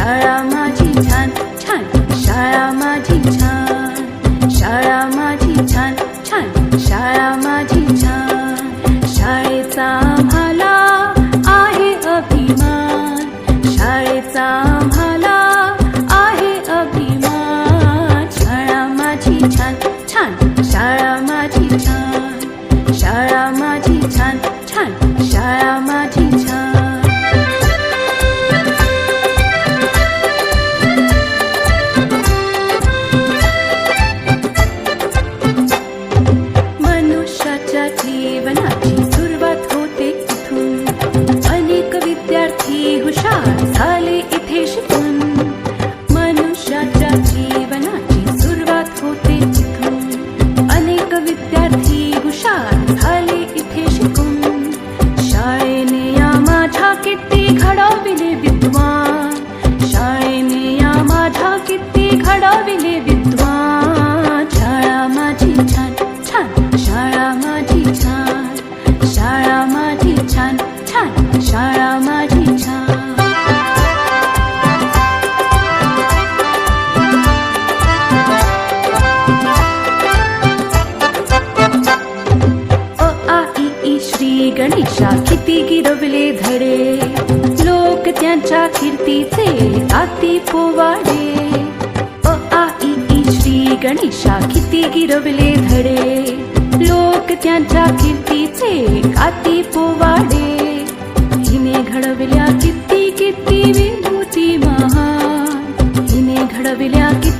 शाळा माझी छान छान, शाळा माझी छान, शाळा माझी छान छान, शाळा माझी छान. शाळेचा आम्हाला आहे अभिमान, शाळेचा आम्हाला आहे अभिमान. शाळा माझी छान छान, शाळा माझी छान, शाळा माझी छान छान, शाळा माझी छान. मनुष्याच्या जीवनाची सुरुवात होते इथून, अनेक विद्यार्थी हुशार झाले इथे शिकून. मनुष्याच्या जीवनाची सुरुवात होते इथून, अनेक विद्यार्थी हुशार झाले इथे शिकून. शाळेने या माझ्या किती घडविले विद्वान, शाळेने या माझ्या किती घडविले विद्वान. शाळा माझी छान छान, शाळा माझी छान, शाळा माझी छान छान, शाळा माझी छान. अ आ इ ई श्री गणेशा किती गिरवले धडे, लोक त्यांच्या कीर्तीचे ताती पोवाडे. अ आ इ ई श्री गणेशा किती गिरवले धडे, लोक त्यांच्या कीर्तीचे गाती पोवाडे. हिने घडविल्या किती किती विभूती महान, हिने घडविल्या किती